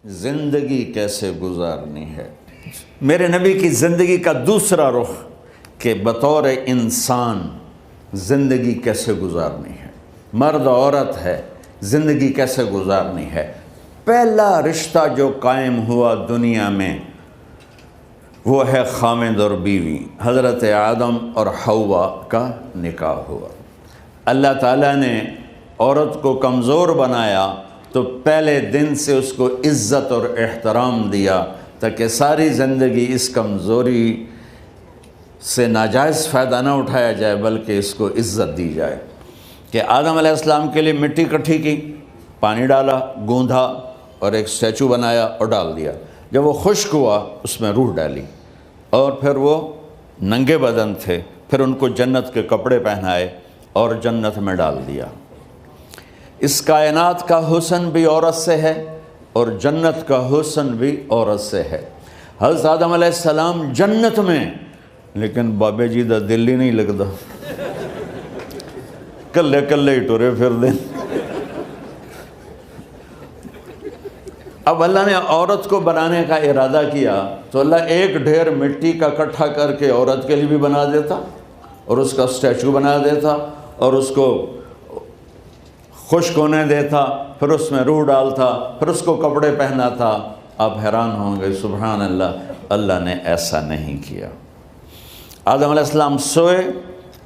زندگی کیسے گزارنی ہے۔ میرے نبی کی زندگی کا دوسرا رخ کہ بطور انسان زندگی کیسے گزارنی ہے، مرد عورت ہے، زندگی کیسے گزارنی ہے۔ پہلا رشتہ جو قائم ہوا دنیا میں وہ ہے خامد اور بیوی، حضرت آدم اور حوا کا نکاح ہوا۔ اللہ تعالیٰ نے عورت کو کمزور بنایا تو پہلے دن سے اس کو عزت اور احترام دیا تاکہ ساری زندگی اس کمزوری سے ناجائز فائدہ نہ اٹھایا جائے بلکہ اس کو عزت دی جائے۔ کہ آدم علیہ السلام کے لیے مٹی اکٹھی کی، پانی ڈالا، گوندھا اور ایک اسٹیچو بنایا اور ڈال دیا۔ جب وہ خشک ہوا اس میں روح ڈالی اور پھر وہ ننگے بدن تھے، پھر ان کو جنت کے کپڑے پہنائے اور جنت میں ڈال دیا۔ اس کائنات کا حسن بھی عورت سے ہے اور جنت کا حسن بھی عورت سے ہے۔ حضرت آدم علیہ السلام جنت میں، لیکن بابے جی دا دل ہی نہیں لگتا، کلے کلے ہی ٹرے پھر دیں۔ اب اللہ نے عورت کو بنانے کا ارادہ کیا تو اللہ ایک ڈھیر مٹی کا اکٹھا کر کے عورت کے لیے بھی بنا دیتا اور اس کا اسٹیچو بنا دیتا اور اس کو خشک ہونے دیتا، پھر اس میں روح ڈالتا، پھر اس کو کپڑے پہناتا۔ آپ حیران ہوں گے، سبحان اللہ، اللہ نے ایسا نہیں کیا۔ آدم علیہ السلام سوئے،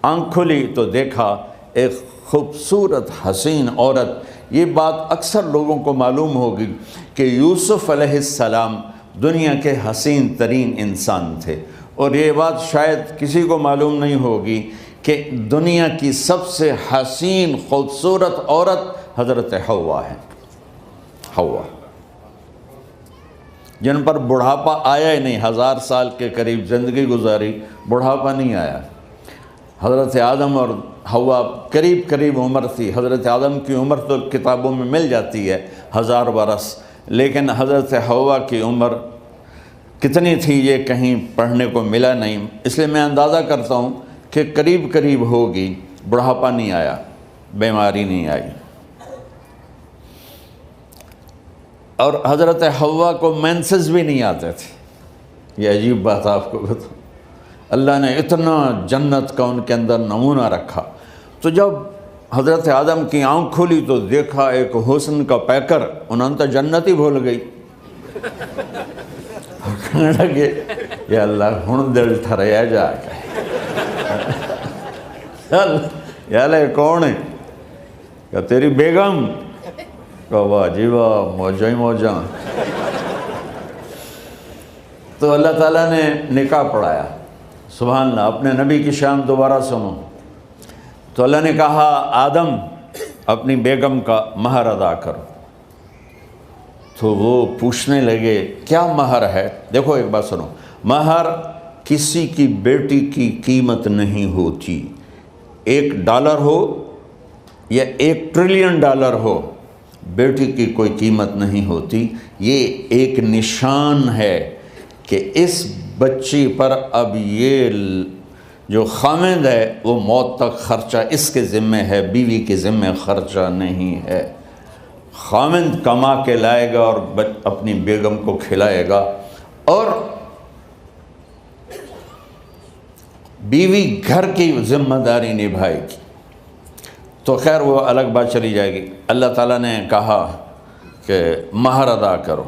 آنکھ کھلی تو دیکھا ایک خوبصورت حسین عورت۔ یہ بات اکثر لوگوں کو معلوم ہوگی کہ یوسف علیہ السلام دنیا کے حسین ترین انسان تھے، اور یہ بات شاید کسی کو معلوم نہیں ہوگی کہ دنیا کی سب سے حسین خوبصورت عورت حضرت حوا ہے۔ حوا جن پر بڑھاپا آیا ہی نہیں، 1000 سال کے قریب زندگی گزاری، بڑھاپا نہیں آیا۔ حضرت آدم اور حوا قریب قریب عمر تھی۔ حضرت آدم کی عمر تو کتابوں میں مل جاتی ہے 1000 برس، لیکن حضرت حوا کی عمر کتنی تھی یہ کہیں پڑھنے کو ملا نہیں، اس لیے میں اندازہ کرتا ہوں کہ قریب قریب ہوگی۔ بڑھاپا نہیں آیا، بیماری نہیں آئی۔ اور حضرت حوا کو مینسز بھی نہیں آتے تھے۔ یہ عجیب بات آپ کو بتاؤں، اللہ نے اتنا جنت کا ان کے اندر نمونہ رکھا۔ تو جب حضرت آدم کی آنکھ کھلی تو دیکھا ایک حسن کا پیکر، انہوں نے تو جنت ہی بھول گئی۔ کہنے لگے یا اللہ ہن دل ٹھریا جا کے، یا اللہ کون ہے؟ کہ تیری بیگم۔ کہ واہ جی واہ، موجاں ہی موجاں۔ تو اللہ تعالیٰ نے نکاح پڑھایا۔ سبحان اللہ، اپنے نبی کی شان دوبارہ سنو۔ تو اللہ نے کہا آدم اپنی بیگم کا مہر ادا کرو۔ تو وہ پوچھنے لگے کیا مہر ہے؟ دیکھو ایک بات سنو، مہر کسی کی بیٹی کی قیمت نہیں ہوتی۔ $1 ہو یا $1 ٹریلین ہو، بیٹی کی کوئی قیمت نہیں ہوتی۔ یہ ایک نشان ہے کہ اس بچی پر اب یہ جو خامد ہے وہ موت تک خرچہ اس کے ذمہ ہے، بیوی کے ذمہ خرچہ نہیں ہے۔ خامد کما کے لائے گا اور اپنی بیگم کو کھلائے گا، اور بیوی گھر کی ذمہ داری نبھائے گی۔ تو خیر وہ الگ بات چلی جائے گی۔ اللہ تعالیٰ نے کہا کہ مہر ادا کرو۔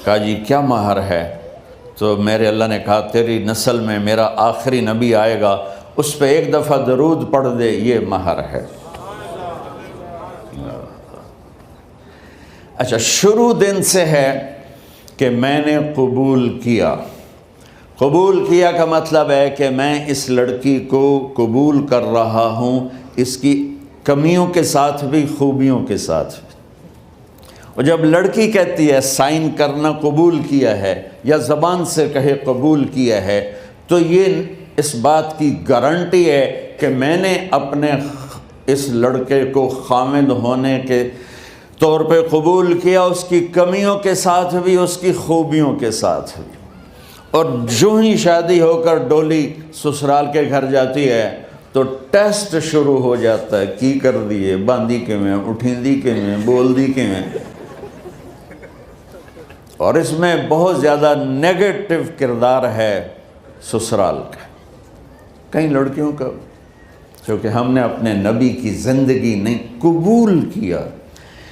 کہا جی کیا مہر ہے؟ تو میرے اللہ نے کہا تیری نسل میں میرا آخری نبی آئے گا، اس پہ ایک دفعہ درود پڑھ دے، یہ مہر ہے۔ اچھا، شروع دن سے ہے کہ میں نے قبول کیا۔ قبول کیا کا مطلب ہے کہ میں اس لڑکی کو قبول کر رہا ہوں، اس کی کمیوں کے ساتھ بھی خوبیوں کے ساتھ بھی۔ اور جب لڑکی کہتی ہے سائن کرنا قبول کیا ہے، یا زبان سے کہے قبول کیا ہے، تو یہ اس بات کی گارنٹی ہے کہ میں نے اپنے اس لڑکے کو خامد ہونے کے طور پہ قبول کیا، اس کی کمیوں کے ساتھ بھی، اس کی خوبیوں کے ساتھ بھی۔ اور جو ہی شادی ہو کر ڈولی سسرال کے گھر جاتی ہے تو ٹیسٹ شروع ہو جاتا ہے، کی کر دیے، باندھی کے میں، اٹھیندی کے میں، بول دی کے میں۔ اور اس میں بہت زیادہ نیگیٹو کردار ہے سسرال کا، کئی لڑکیوں کا، کیونکہ ہم نے اپنے نبی کی زندگی نہیں قبول کیا۔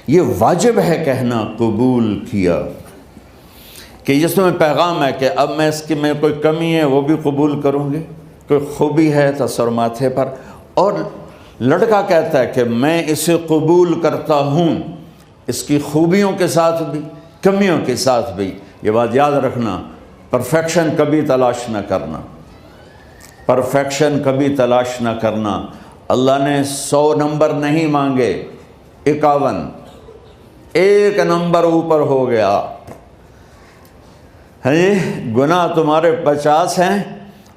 یہ واجب ہے کہنا قبول کیا، کہ جس میں پیغام ہے کہ اب میں اس کی میں کوئی کمی ہے وہ بھی قبول کروں گی، کوئی خوبی ہے تو سر ماتھے پر، اور لڑکا کہتا ہے کہ میں اسے قبول کرتا ہوں، اس کی خوبیوں کے ساتھ بھی کمیوں کے ساتھ بھی۔ یہ بات یاد رکھنا، پرفیکشن کبھی تلاش نہ کرنا، پرفیکشن کبھی تلاش نہ کرنا۔ اللہ نے 100 نمبر نہیں مانگے، 51، ایک نمبر اوپر ہو گیا۔ گناہ تمہارے 50 ہیں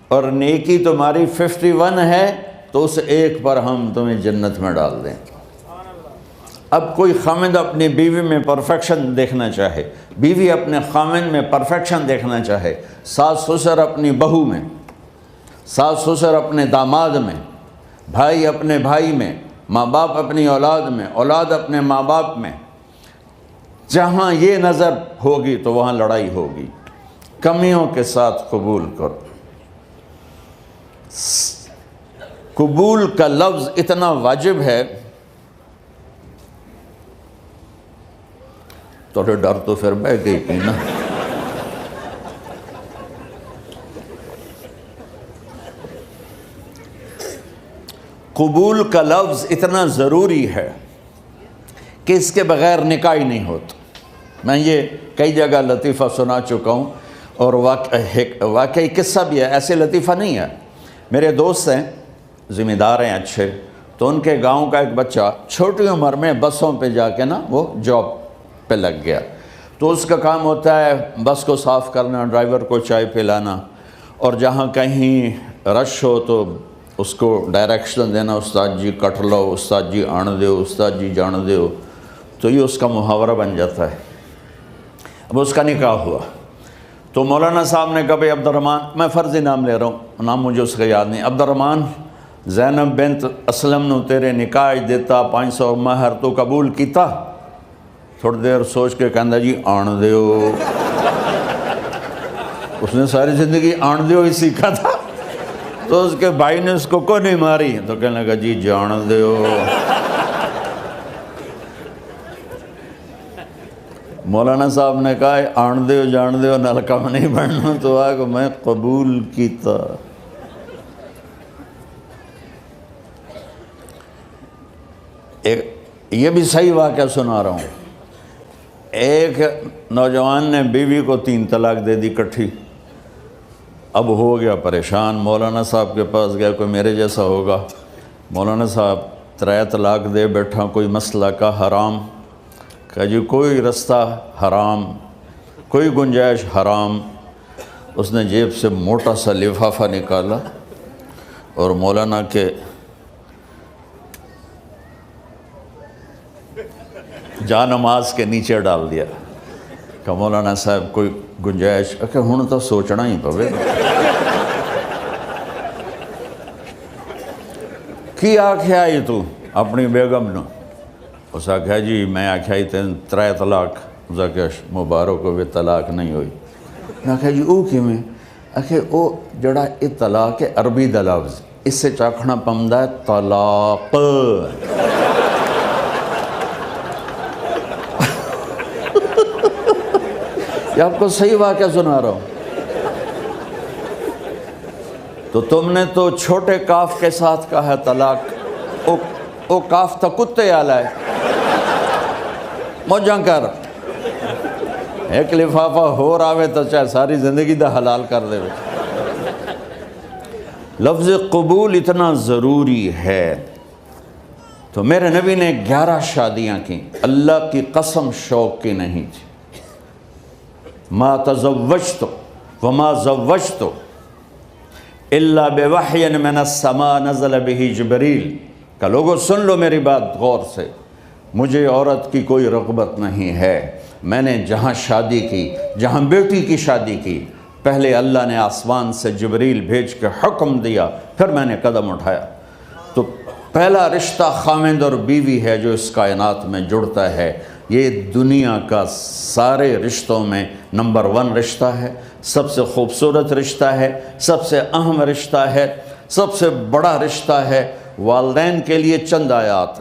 اور نیکی تمہاری 51 ہے، تو اس ایک پر ہم تمہیں جنت میں ڈال دیں۔ اب کوئی خامند اپنی بیوی میں پرفیکشن دیکھنا چاہے، بیوی اپنے خامند میں پرفیکشن دیکھنا چاہے، ساس سسر اپنی بہو میں، ساس سسر اپنے داماد میں، بھائی اپنے بھائی میں، ماں باپ اپنی اولاد میں، اولاد اپنے ماں باپ میں، جہاں یہ نظر ہوگی تو وہاں لڑائی ہوگی۔ کمیوں کے ساتھ قبول کرو۔ قبول کا لفظ اتنا واجب ہے، تو ڈر تو پھر بہ گئی تھی نا۔ قبول کا لفظ اتنا ضروری ہے کہ اس کے بغیر نکاح ہی نہیں ہوتا۔ میں یہ کئی جگہ لطیفہ سنا چکا ہوں، اور واقعی قصہ بھی ہے، ایسے لطیفہ نہیں ہے۔ میرے دوست ہیں، ذمہ دار ہیں اچھے، تو ان کے گاؤں کا ایک بچہ چھوٹی عمر میں بسوں پہ جا کے نا وہ جاب پہ لگ گیا، تو اس کا کام ہوتا ہے بس کو صاف کرنا، ڈرائیور کو چائے پلانا، اور جہاں کہیں رش ہو تو اس کو ڈائریکشن دینا، استاد جی کٹ لو، استاد جی آن دیو، استاد جی جان دیو، تو یہ اس کا محاورہ بن جاتا ہے۔ اب اس کا نکاح ہوا تو مولانا صاحب نے کہا بھائی عبد الرحمن، میں فرضی نام لے رہا ہوں، نام مجھے اس کا یاد نہیں، عبد الرحمن زینب بنت اسلم نو تیرے نکاح دیتا 500 مہر تو قبول کیتا؟ تھوڑی دیر سوچ کے کہندا جی آن دیو۔ اس نے ساری زندگی آن دیو ہی سیکھا تھا، تو اس کے بھائی نے اس کو کوئی نہیں ماری، تو کہنے لگا جی جان دیو۔ مولانا صاحب نے کہا آن دیو جان دیو نال کم نہیں بننا، تو آگا میں قبول کیتا۔ یہ بھی صحیح واقعہ سنا رہا ہوں۔ ایک نوجوان نے بیوی کو 3 طلاق دے دی کٹھی، اب ہو گیا پریشان، مولانا صاحب کے پاس گیا، کوئی میرے جیسا ہوگا، مولانا صاحب 3 طلاق دے بیٹھا، کوئی مسئلہ کا حرام؟ کہا جی کوئی رستہ حرام، کوئی گنجائش حرام۔ اس نے جیب سے موٹا سا لفافہ نکالا اور مولانا کے جا نماز کے نیچے ڈال دیا، کہ مولانا صاحب کوئی گنجائش؟ کہ ہن تو سوچنا ہی پوے۔ کی آکھیا ہی تو اپنی بیگم نو؟ اس آکھیا جی میں آکھیا ہی 3 طلاق، اس آکھیا مبارک ہوئے طلاق نہیں ہوئی۔ میں آکھیا جی او کیویں؟ آکھے او جڑا یہ طلاق ہے عربی دا لفظ، اس سے چاکھنا پمدا ہے طلاق۔ یہ آپ کو صحیح واقعہ سنا رہا ہوں۔ تو تم نے تو چھوٹے کاف کے ساتھ کہا ہے طلاق، او کاف تا کتے آلا ہے، موجاں کر، ایک لفافہ ہو راوے تو چاہے ساری زندگی دا حلال کر دے۔ لفظ قبول اتنا ضروری ہے۔ تو میرے نبی نے 11 شادیاں کی، اللہ کی قسم شوق کی نہیں تھی۔ ما تزوجت وما زوجت الا بوحی من السماء نزل به جبریل، کہ لوگوں سن لو میری بات غور سے، مجھے عورت کی کوئی رغبت نہیں ہے، میں نے جہاں شادی کی، جہاں بیٹی کی شادی کی، پہلے اللہ نے آسمان سے جبریل بھیج کے حکم دیا، پھر میں نے قدم اٹھایا۔ تو پہلا رشتہ خامند اور بیوی ہے جو اس کائنات میں جڑتا ہے، یہ دنیا کا سارے رشتوں میں نمبر 1 رشتہ ہے، سب سے خوبصورت رشتہ ہے، سب سے اہم رشتہ ہے، سب سے بڑا رشتہ ہے۔ والدین کے لیے چند آیات ہیں۔